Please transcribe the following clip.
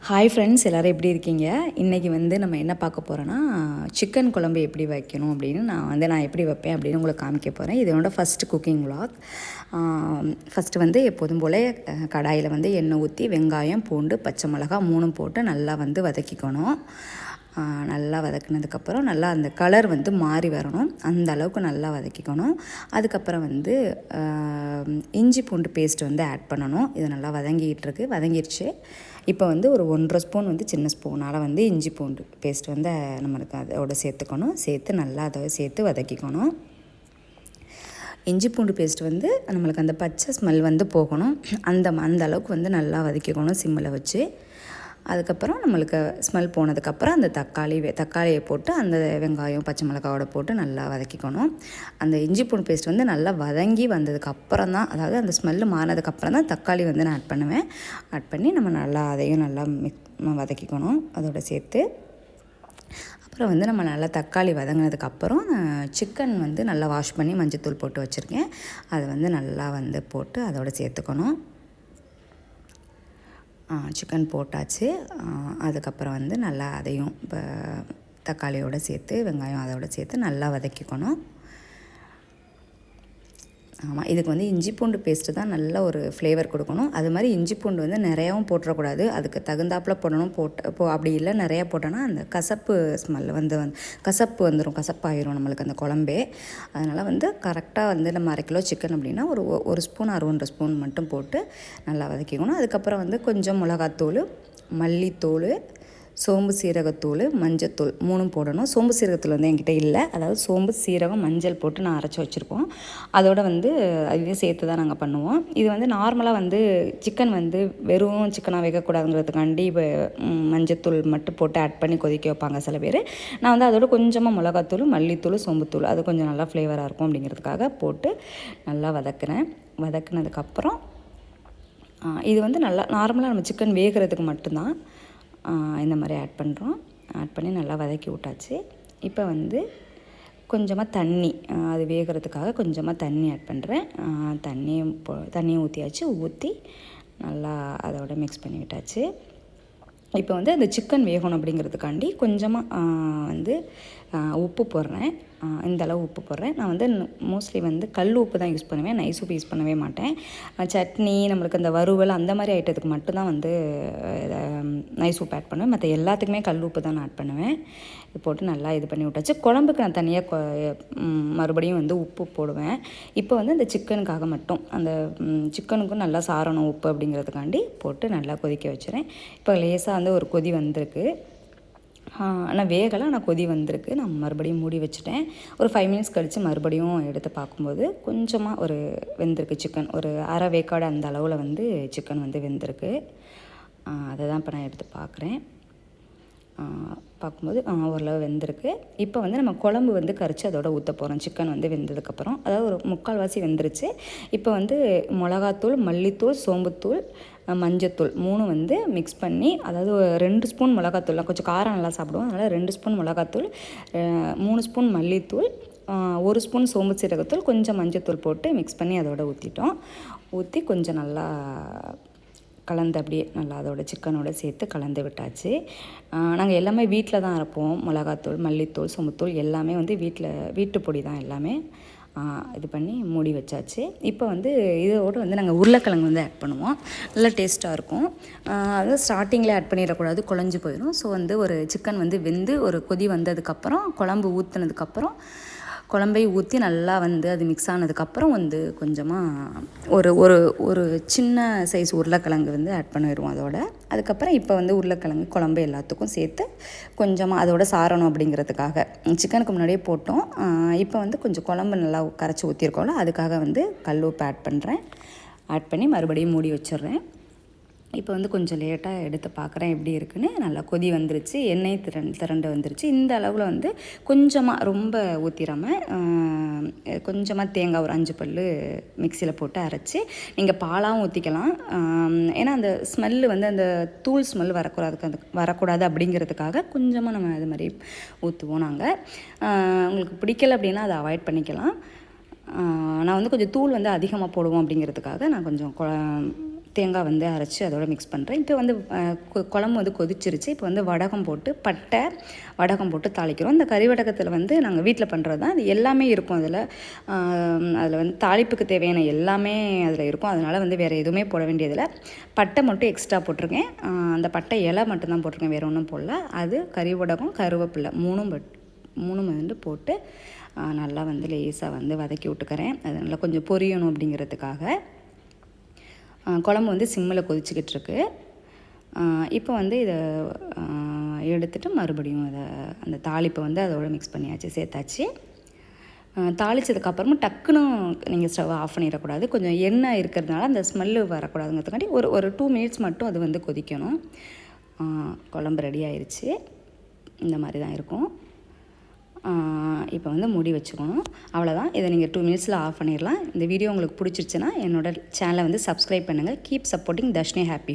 Hi friends, எல்லோரும் எப்படி இருக்கீங்க? இன்றைக்கி வந்து நம்ம என்ன பார்க்க போகிறோன்னா, சிக்கன் குழம்பு எப்படி வைக்கணும் அப்படின்னு நான் எப்படி வைப்பேன் அப்படின்னு உங்களுக்கு காமிக்க போகிறேன். இது என்னோட ஃபஸ்ட்டு குக்கிங் விலாக். ஃபஸ்ட்டு வந்து எப்போதும் போல் கடாயில் வந்து எண்ணெய் ஊற்றி வெங்காயம், பூண்டு, பச்சை மிளகா 3 போட்டு நல்லா வந்து வதக்கிக்கணும். நல்லா வதக்கினதுக்கப்புறம் நல்லா அந்த கலர் வந்து மாறி வரணும், அந்த அளவுக்கு நல்லா வதக்கிக்கணும். அதுக்கப்புறம் வந்து இஞ்சி பூண்டு பேஸ்ட் வந்து ஆட் பண்ணணும். இது நல்லா வதங்கிடுச்சு. இப்போ வந்து ஒரு 1.5 ஸ்பூன் வந்து சின்ன ஸ்பூனால் வந்து இஞ்சி பூண்டு பேஸ்ட் வந்து நம்மளுக்கு அதோட சேர்த்து நல்லா அதை சேர்த்து வதக்கிக்கணும். இஞ்சி பூண்டு பேஸ்ட் வந்து நம்மளுக்கு அந்த பச்சை ஸ்மெல் வந்து போகணும். அந்த அளவுக்கு வந்து நல்லா வதக்கிக்கணும் சிம்மில் வச்சு. அதுக்கப்புறம் நம்மளுக்கு ஸ்மெல் போனதுக்கப்புறம் அந்த தக்காளியை போட்டு அந்த வெங்காயம், பச்சை மிளகாவோட போட்டு நல்லா வதக்கிக்கணும். அந்த இஞ்சி பூண்டு பேஸ்ட் வந்து நல்லா வதங்கி வந்ததுக்கப்புறம் தான், அதாவது அந்த ஸ்மெல்லு மாறினதுக்கப்புறம் தான் தக்காளி வந்து நான் ஆட் பண்ணி நம்ம நல்லா அதையும் நல்லா வதக்கிக்கணும் அதோட சேர்த்து. அப்புறம் வந்து நம்ம நல்லா தக்காளி வதங்கினதுக்கப்புறம் சிக்கன் வந்து நல்லா வாஷ் பண்ணி மஞ்சத்தூள் போட்டு வச்சுருக்கேன். அதை வந்து நல்லா வந்து போட்டு அதோட சேர்த்துக்கணும். சிக்கன் போட்டாச்சு. அதுக்கப்புறம் வந்து நல்லா அதையும் இப்போ தக்காளியோடு சேர்த்து வெங்காயம் அதோடு சேர்த்து நல்லா வதக்கிக்கணும். ஆமாம், இதுக்கு வந்து இஞ்சி பூண்டு பேஸ்ட்டு தான் நல்ல ஒரு ஃப்ளேவர் கொடுக்கணும். அது மாதிரி இஞ்சி பூண்டு வந்து நிறையாவும் போட்டுறக்கூடாது, அதுக்கு தகுந்தாப்பில் போடணும். அப்படி இல்லை நிறையா போட்டோன்னா அந்த கசப்பு ஸ்மெல் வந்துடும், கசப்பாயிரும் நம்மளுக்கு அந்த குழம்பே. அதனால் வந்து கரெக்டாக வந்து நம்ம 1/2 கிலோ சிக்கன் அப்படின்னா ஒரு ஸ்பூன் 1 ஸ்பூன் மட்டும் போட்டு நல்லா வதக்கிக்கணும். அதுக்கப்புறம் வந்து கொஞ்சம் மிளகாத்தூள், மல்லித்தூள், சோம்பு சீரகத்தூள், மஞ்சத்தூள் 3 போடணும். சோம்பு சீரகத்தூள் வந்து என்கிட்ட இல்லை, அதாவது சோம்பு சீரகம் மஞ்சள் போட்டு நான் அரைச்சி வச்சுருப்போம். அதோடு வந்து அதையும் சேர்த்து தான் நாங்கள் பண்ணுவோம். இது வந்து நார்மலாக வந்து சிக்கன் வந்து வெறும் சிக்கனாக வைக்கக்கூடாதுங்கிறதுக்காண்டி மஞ்சத்தூள் மட்டும் போட்டு ஆட் பண்ணி கொதிக்க வைப்பாங்க சில பேர். நான் வந்து அதோட கொஞ்சமாக மிளகாத்தூள், மல்லித்தூள், சோம்புத்தூள் அது கொஞ்சம் நல்லா ஃப்ளேவராக இருக்கும் அப்படிங்கிறதுக்காக போட்டு நல்லா வதக்கினதுக்கப்புறம் இது வந்து நல்லா நார்மலாக நம்ம சிக்கன் வேகிறதுக்கு மட்டும்தான் இந்த மாதிரி ஆட் பண்ணி நல்லா வதக்கி விட்டாச்சு. இப்போ வந்து கொஞ்சமாக தண்ணி, அது வேகிறதுக்காக கொஞ்சமாக தண்ணி ஆட் பண்ணுறேன். தண்ணியும் ஊற்றி நல்லா அதோட மிக்ஸ் பண்ணி விட்டாச்சு. இப்போ வந்து அந்த சிக்கன் வேகணும் அப்படிங்கிறதுக்காண்டி கொஞ்சமாக வந்து உப்பு போடுறேன். இந்த அளவு உப்பு போடுறேன். நான் வந்து மோஸ்ட்லி வந்து கல் உப்பு தான் யூஸ் பண்ணுவேன், நைஸ் உப்பு யூஸ் பண்ணவே மாட்டேன். சட்னி, நம்மளுக்கு அந்த வறுவல் அந்த மாதிரி ஐட்டத்துக்கு மட்டும்தான் வந்து நைஸ் உப்பு ஆட் பண்ணுவேன். மற்ற எல்லாத்துக்குமே கல் உப்பு தான் நான் ஆட் பண்ணுவேன். இது போட்டு நல்லா இது பண்ணி விட்டாச்சு. குழம்புக்கு நான் தனியாக மறுபடியும் வந்து உப்பு போடுவேன். இப்போ வந்து இந்த சிக்கனுக்காக மட்டும், அந்த சிக்கனுக்கும் நல்லா சாரணும் உப்பு அப்படிங்கிறதுக்காண்டி போட்டு நல்லா கொதிக்க வச்சுறேன். இப்போ லேசாக வந்து ஒரு கொதி வந்திருக்கு, ஆனால் வேகலை, ஆனால் கொதி வந்திருக்கு. நான் மறுபடியும் மூடி வச்சுட்டேன். ஒரு 5 மினிட்ஸ் கழித்து மறுபடியும் எடுத்து பார்க்கும்போது கொஞ்சமாக ஒரு வெந்திருக்கு சிக்கன், ஒரு அரை வேக்காடு அந்த அளவில் வந்து சிக்கன் வந்து வெந்திருக்கு. அதை தான் இப்போ நான் எடுத்து பார்க்கும்போது ஓரளவு வெந்திருக்கு. இப்போ வந்து நம்ம குழம்பு வந்து கரைச்சி அதோட ஊற்ற போகிறோம். சிக்கன் வந்து வெந்ததுக்கப்புறம், அதாவது ஒரு 3/4 வெந்துருச்சு. இப்போ வந்து மிளகாத்தூள், மல்லித்தூள், சோம்புத்தூள், மஞ்சத்தூள் 3 வந்து மிக்ஸ் பண்ணி, அதாவது 2 ஸ்பூன் மிளகாத்தூள், கொஞ்சம் காரம் நல்லா சாப்பிடுவோம், அதனால் 2 ஸ்பூன் மிளகாத்தூள், 3 ஸ்பூன் மல்லித்தூள், 1 ஸ்பூன் சோம்பு சீரகத்தூள், கொஞ்சம் மஞ்சத்தூள் போட்டு மிக்ஸ் பண்ணி அதோட ஊற்றி கொஞ்சம் நல்லா கலந்து அப்படியே நல்லா அதோட சிக்கனோட சேர்த்து கலந்து விட்டாச்சு. நாங்கள் எல்லாமே வீட்டில் தான் அரைப்போம். மிளகாத்தூள், மல்லித்தூள், சோம்புத்தூள் எல்லாமே வந்து வீட்டு பொடி தான் எல்லாமே. இது பண்ணி மூடி வச்சாச்சு. இப்போ வந்து இதோடு வந்து நாங்கள் உருளைக்கிழங்கு வந்து ஆட் பண்ணுவோம். நல்லா டேஸ்ட்டாக இருக்கும். அது ஸ்டார்டிங்கில் ஆட் பண்ணிடக்கூடாது, குழஞ்சி போயிடும். ஸோ வந்து ஒரு சிக்கன் வந்து வெந்து ஒரு கொதி வந்ததுக்கப்புறம், குழம்பு ஊற்றினதுக்கப்புறம் குழம்பை ஊற்றி நல்லா வந்து அது மிக்ஸ் ஆனதுக்கப்புறம் வந்து கொஞ்சமாக ஒரு சின்ன சைஸ் உருளைக்கிழங்கு வந்து ஆட் பண்ணிடுவோம் அதோட. அதுக்கப்புறம் இப்போ வந்து உருளைக்கிழங்கு குழம்பு எல்லாத்துக்கும் சேர்த்து கொஞ்சமாக அதோட சாரணும் அப்படிங்கிறதுக்காக சிக்கனுக்கு முன்னாடியே போட்டோம். இப்போ வந்து கொஞ்சம் குழம்பு நல்லா கரைச்சி ஊற்றிருக்கோம்ல, அதுக்காக வந்து கல் உப்பு ஆட் பண்ணி மறுபடியும் மூடி வச்சிடுறேன். இப்போ வந்து கொஞ்சம் லேட்டாக எடுத்து பார்க்குறேன் எப்படி இருக்குன்னு. நல்லா கொதி வந்துருச்சு, எண்ணெய் திரண்டு வந்துருச்சு. இந்த அளவில் வந்து கொஞ்சமாக ரொம்ப ஊற்றிடாமல் கொஞ்சமாக தேங்காய் ஒரு 5 பல் மிக்சியில் போட்டு அரைச்சி, நீங்கள் பாலாகவும் ஊற்றிக்கலாம். ஏன்னா அந்த ஸ்மெல்லு வந்து அந்த தூள் ஸ்மெல் வரக்கூடாது அப்படிங்கிறதுக்காக கொஞ்சமாக நம்ம அது மாதிரி ஊற்றுவோம் நாங்கள். உங்களுக்கு பிடிக்கலை அப்படின்னா அதை அவாய்ட் பண்ணிக்கலாம். நான் வந்து கொஞ்சம் தூள் வந்து அதிகமாக போடுவோம் அப்படிங்கிறதுக்காக நான் கொஞ்சம் தேங்காய் வந்து அரைச்சி அதோட மிக்ஸ் பண்ணுறேன். இப்போ வந்து குழம்பு வந்து கொதிச்சிருச்சு. இப்போ வந்து வடகம் போட்டு பட்டை வடகம் போட்டு தாளிக்கிறோம். இந்த கறி வடகத்தில் வந்து நாங்கள் வீட்டில் பண்ணுறது தான். அது எல்லாமே இருக்கும் அதில். அதில் வந்து தாளிப்புக்கு தேவையான எல்லாமே அதில் இருக்கும். அதனால் வந்து வேறு எதுவுமே போட வேண்டியதில்லை. பட்டை மட்டும் எக்ஸ்ட்ரா போட்டிருக்கேன். அந்த பட்டை இலை மட்டும்தான் போட்டிருக்கேன், வேறு ஒன்றும் போடல. அது கறி வடகம் கருவேப்பிலை மூணும் வந்து போட்டு நல்லா வந்து லேசாக வந்து வதக்கி விட்டுக்கிறேன். அது நல்லா கொஞ்சம் பொரியணும் அப்படிங்கிறதுக்காக. குழம்பு வந்து சிம்மில் கொதிச்சுக்கிட்டு இருக்கு. இப்போ வந்து இதை எடுத்துகிட்டு மறுபடியும் அந்த தாளிப்பை வந்து அதோட மிக்ஸ் பண்ணியாச்சு, சேர்த்தாச்சு. தாளித்ததுக்கப்புறமும் டக்குன்னு நீங்கள் ஸ்டவ் ஆஃப் பண்ணிடக்கூடாது. கொஞ்சம் எண்ணெய் இருக்கிறதுனால அந்த ஸ்மெல்லு வரக்கூடாதுங்கிறதுக்காண்டி ஒரு 2 மினிட்ஸ் மட்டும் அது வந்து கொதிக்கணும். குழம்பு ரெடி ஆயிடுச்சு. இந்த மாதிரி தான் இருக்கும். இப்போ வந்து மூடி வச்சுக்கணும். அவ்வளோதான். இதை நீங்கள் 2 மினிட்ஸில் ஆஃப் பண்ணிடலாம். இந்த வீடியோ உங்களுக்கு பிடிச்சிருச்சுன்னா என்னோட சேனலை வந்து சப்ஸ்கிரைப் பண்ணுங்கள். Keep supporting Dharshini happy.